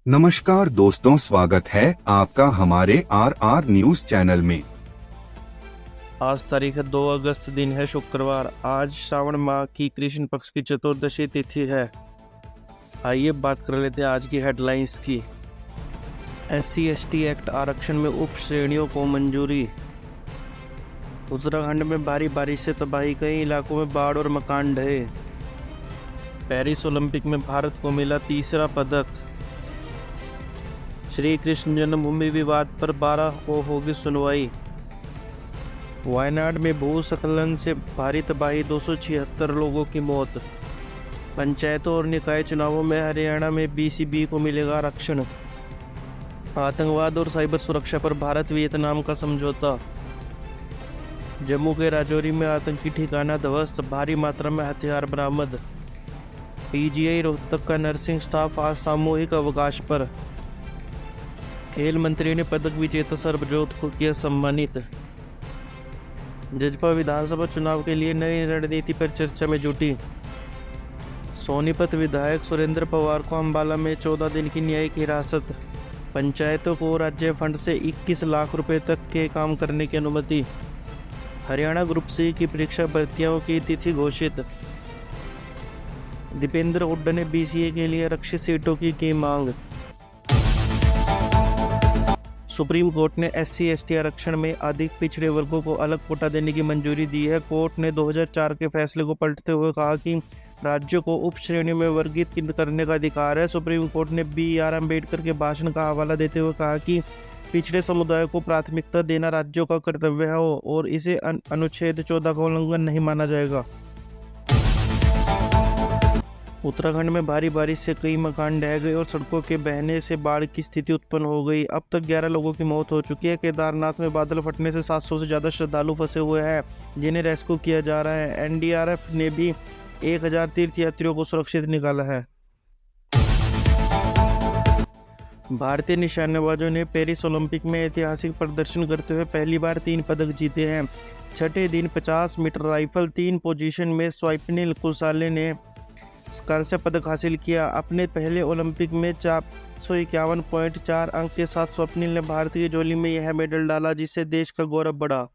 नमस्कार दोस्तों, स्वागत है आपका हमारे आर न्यूज चैनल में। आज तारीख है 2 अगस्त, दिन है शुक्रवार। आज श्रावण माह की कृष्ण पक्ष की चतुर्दशी तिथि है। आइए बात कर लेते हैं आज की हेडलाइंस की। SC/ST एक्ट आरक्षण में उप श्रेणियों को मंजूरी। उत्तराखंड में भारी बारिश से तबाही, कई इलाकों में बाढ़ और मकान ढहे। पेरिस ओलंपिक में भारत को मिला तीसरा पदक। श्री कृष्ण जन्मभूमि विवाद पर 12 को होगी सुनवाई। वायनाड में भूस्खलन से भारी तबाही, 276 लोगों की मौत। पंचायतों और निकाय चुनावों में हरियाणा में BCB को मिलेगा आरक्षण। आतंकवाद और साइबर सुरक्षा पर भारत वियतनाम का समझौता। जम्मू के राजौरी में आतंकी ठिकाना ध्वस्त, भारी मात्रा में हथियार बरामद। PGI रोहतक का नर्सिंग स्टाफ आज सामूहिक अवकाश पर। खेल मंत्री ने पदक विजेता सरबजोत को किया सम्मानित। जजपा विधानसभा चुनाव के लिए नई रणनीति पर चर्चा में जुटी। सोनीपत विधायक सुरेंद्र पवार को अंबाला में 14 दिन की न्यायिक हिरासत। पंचायतों को राज्य फंड से 21 लाख रुपए तक के काम करने की अनुमति। हरियाणा ग्रुप C की परीक्षा भर्तियों की तिथि घोषित। दीपेंद्र हुड्डा ने BCA के लिए आरक्षित सीटों की मांग। सुप्रीम कोर्ट ने SC/ST आरक्षण में अधिक पिछड़े वर्गों को अलग कोटा देने की मंजूरी दी है। कोर्ट ने 2004 के फैसले को पलटते हुए कहा कि राज्यों को उप श्रेणियों में वर्गीकृत करने का अधिकार है। सुप्रीम कोर्ट ने BR अम्बेडकर के भाषण का हवाला देते हुए कहा कि पिछड़े समुदायों को प्राथमिकता देना राज्यों का कर्तव्य है और इसे अनुच्छेद 14 का उल्लंघन नहीं माना जाएगा। उत्तराखंड में भारी बारिश से कई मकान ढह गए और सड़कों के बहने से बाढ़ की स्थिति उत्पन्न हो गई। अब तक 11 लोगों की मौत हो चुकी है। केदारनाथ में बादल फटने से 700 से ज़्यादा श्रद्धालु फंसे हुए हैं, जिन्हें रेस्क्यू किया जा रहा है। NDRF ने भी 1000 तीर्थयात्रियों को सुरक्षित निकाला है। भारतीय निशानेबाजों ने पेरिस ओलंपिक में ऐतिहासिक प्रदर्शन करते हुए पहली बार 3 पदक जीते हैं। छठे दिन 50 मीटर राइफल 3 पोजीशन में स्वप्निल कुसाले ने कांस्य पदक हासिल किया। अपने पहले ओलंपिक में 451.4 अंक के साथ स्वप्निल ने भारतीय झोली में यह मेडल डाला, जिससे देश का गौरव बढ़ा।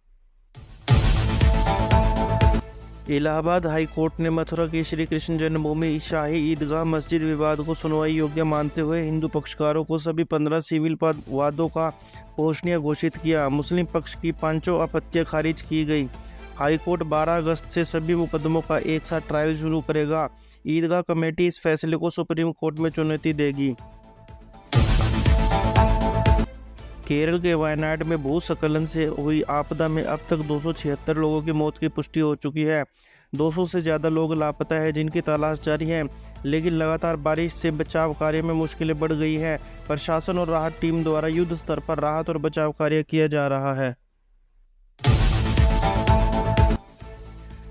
इलाहाबाद हाई कोर्ट ने मथुरा की श्री कृष्ण जन्मभूमि शाही ईदगाह मस्जिद विवाद को सुनवाई योग्य मानते हुए हिंदू पक्षकारों को सभी 15 सिविल वादों का पोषणीय घोषित किया। मुस्लिम पक्ष की 5 आपत्तियां खारिज की गई। हाई कोर्ट 12 अगस्त से सभी मुकदमों का एक साथ ट्रायल शुरू करेगा। ईदगाह कमेटी इस फैसले को सुप्रीम कोर्ट में चुनौती देगी। केरल के वायनाड में भूस्खलन से हुई आपदा में अब तक 276 लोगों की मौत की पुष्टि हो चुकी है। 200 से ज़्यादा लोग लापता हैं, जिनकी तलाश जारी है, लेकिन लगातार बारिश से बचाव कार्य में मुश्किलें बढ़ गई हैं। प्रशासन और राहत टीम द्वारा युद्ध स्तर पर राहत और बचाव कार्य किया जा रहा है।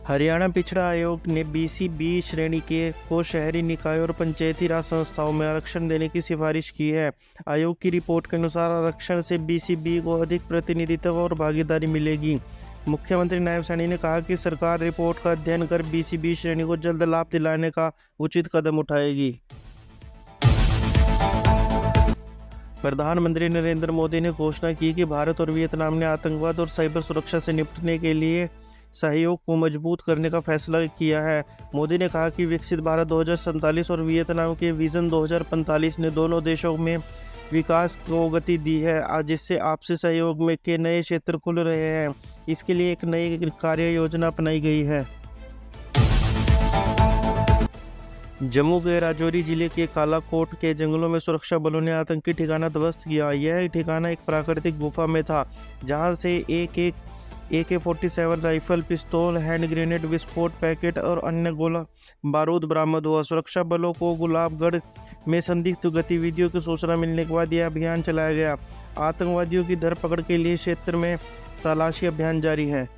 हरियाणा पिछड़ा आयोग ने BCB श्रेणी के को शहरी निकाय और पंचायती राज संस्थाओं में आरक्षण देने की सिफारिश की है। आयोग की रिपोर्ट के अनुसार आरक्षण से BCB को अधिक प्रतिनिधित्व और भागीदारी मिलेगी। मुख्यमंत्री नायब सैनी ने कहा कि सरकार रिपोर्ट का अध्ययन कर BCB श्रेणी को जल्द लाभ दिलाने का उचित कदम उठाएगी। प्रधानमंत्री नरेंद्र मोदी ने घोषणा की कि भारत और वियतनाम ने आतंकवाद और साइबर सुरक्षा से निपटने के लिए सहयोग को मजबूत करने का फैसला किया है। मोदी ने कहा कि विकसित भारत 2047 और वियतनाम के विजन 2045 ने दोनों देशों में विकास को गति दी है, जिससे आपसी सहयोग में के नए क्षेत्र खुल रहे हैं। इसके लिए एक नई कार्य योजना अपनाई गई है। जम्मू के राजौरी जिले के कालाकोट के जंगलों में सुरक्षा बलों ने आतंकी ठिकाना ध्वस्त किया। यह ठिकाना एक प्राकृतिक गुफा में था, जहां से AK-47 राइफल, पिस्तौल, हैंड ग्रेनेड, विस्फोट पैकेट और अन्य गोला बारूद बरामद हुआ। सुरक्षा बलों को गुलाबगढ़ में संदिग्ध गतिविधियों की सूचना मिलने के बाद यह अभियान चलाया गया। आतंकवादियों की धरपकड़ के लिए क्षेत्र में तलाशी अभियान जारी है।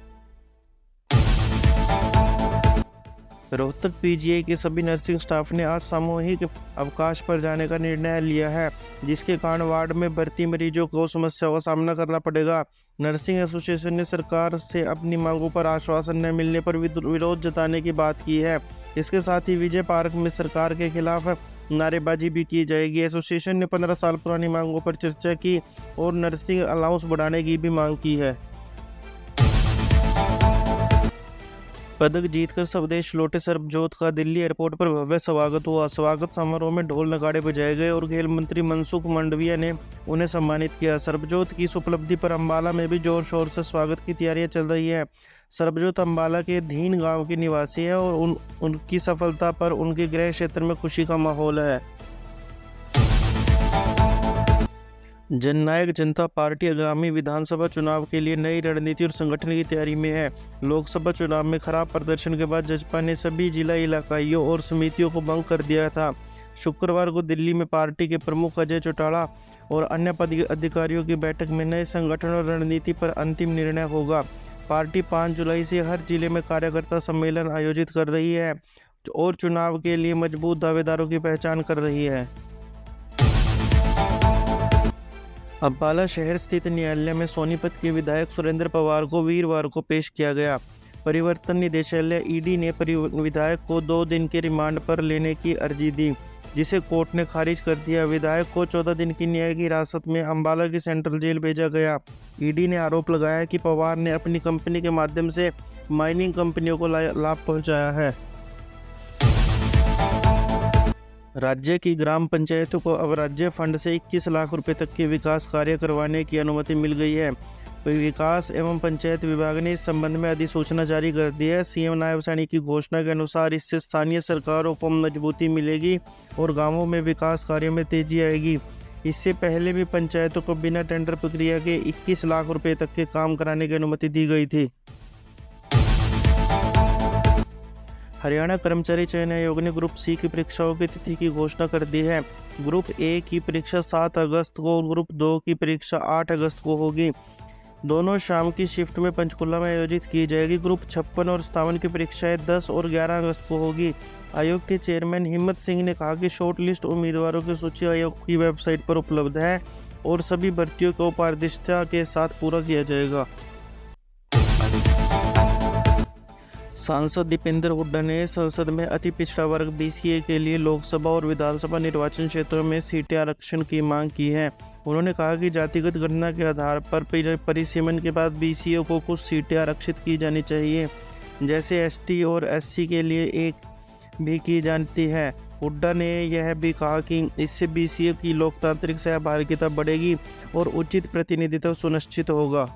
रोहतक PGI के सभी नर्सिंग स्टाफ ने आज सामूहिक अवकाश पर जाने का निर्णय लिया है, जिसके कारण वार्ड में भर्ती मरीजों को समस्याओं का सामना करना पड़ेगा। नर्सिंग एसोसिएशन ने सरकार से अपनी मांगों पर आश्वासन न मिलने पर विरोध जताने की बात की है। इसके साथ ही विजय पार्क में सरकार के खिलाफ नारेबाजी भी की जाएगी। एसोसिएशन ने 15 साल पुरानी मांगों पर चर्चा की और नर्सिंग अलाउंस बढ़ाने की भी मांग की है। पदक जीतकर स्वदेश लौटे सरबजोत का दिल्ली एयरपोर्ट पर भव्य स्वागत हुआ। स्वागत समारोह में ढोल नगाड़े बजाए गए और खेल मंत्री मनसुख मंडाविया ने उन्हें सम्मानित किया। सरबजोत की इस उपलब्धि पर अंबाला में भी जोर शोर से स्वागत की तैयारियां चल रही है। सरबजोत अंबाला के धीन गांव के निवासी है और उनकी सफलता पर उनके गृह क्षेत्र में खुशी का माहौल है। जननायक जनता पार्टी आगामी विधानसभा चुनाव के लिए नई रणनीति और संगठन की तैयारी में है। लोकसभा चुनाव में खराब प्रदर्शन के बाद जसपा ने सभी जिला इलाकाइयों और समितियों को भंग कर दिया था। शुक्रवार को दिल्ली में पार्टी के प्रमुख अजय चौटाला और अन्य पदाधिकारियों की बैठक में नए संगठन और रणनीति पर अंतिम निर्णय होगा। पार्टी 5 जुलाई से हर जिले में कार्यकर्ता सम्मेलन आयोजित कर रही है और चुनाव के लिए मजबूत दावेदारों की पहचान कर रही है। अंबाला शहर स्थित न्यायालय में सोनीपत के विधायक सुरेंद्र पवार को वीरवार को पेश किया गया। परिवर्तन निदेशालय ईडी ने विधायक को 2 दिन के रिमांड पर लेने की अर्जी दी, जिसे कोर्ट ने खारिज कर दिया। विधायक को 14 दिन की न्यायिक हिरासत में अंबाला की सेंट्रल जेल भेजा गया। ईडी ने आरोप लगाया कि पवार ने अपनी कंपनी के माध्यम से माइनिंग कंपनियों को लाभ पहुंचाया है। राज्य की ग्राम पंचायतों को अब राज्य फंड से 21 लाख रुपए तक के विकास कार्य करवाने की अनुमति मिल गई है। विकास एवं पंचायत विभाग ने इस संबंध में अधिसूचना जारी कर दी है। सीएम नायब सैनी की घोषणा के अनुसार इससे स्थानीय सरकारों को मजबूती मिलेगी और गांवों में विकास कार्यों में तेजी आएगी। इससे पहले भी पंचायतों को बिना टेंडर प्रक्रिया के 21 लाख रुपए तक के काम कराने की अनुमति दी गई थी। हरियाणा कर्मचारी चयन आयोग ने ग्रुप सी की परीक्षाओं की तिथि की घोषणा कर दी है। ग्रुप ए की परीक्षा 7 अगस्त को और ग्रुप 2 की परीक्षा 8 अगस्त को होगी। दोनों शाम की शिफ्ट में पंचकुला में आयोजित की जाएगी। ग्रुप 56 और 57 की परीक्षाएं 10 और 11 अगस्त को होगी। आयोग के चेयरमैन हिम्मत सिंह ने कहा कि शॉर्ट लिस्ट उम्मीदवारों की सूची आयोग की वेबसाइट पर उपलब्ध है और सभी भर्तियों को पारदर्शिता के साथ पूरा किया जाएगा। सांसद दीपेंद्र हुड्डा ने संसद में अति पिछड़ा वर्ग बीसीए के लिए लोकसभा और विधानसभा निर्वाचन क्षेत्रों में सीटें आरक्षण की मांग की है। उन्होंने कहा कि जातिगत गणना के आधार पर परिसीमन के बाद बीसीए को कुछ सीटें आरक्षित की जानी चाहिए, जैसे एसटी और एससी के लिए एक भी की जाती है। हुड्डा ने यह भी कहा कि इससे बीसीए की लोकतांत्रिक सहभागिता बढ़ेगी और उचित प्रतिनिधित्व सुनिश्चित होगा।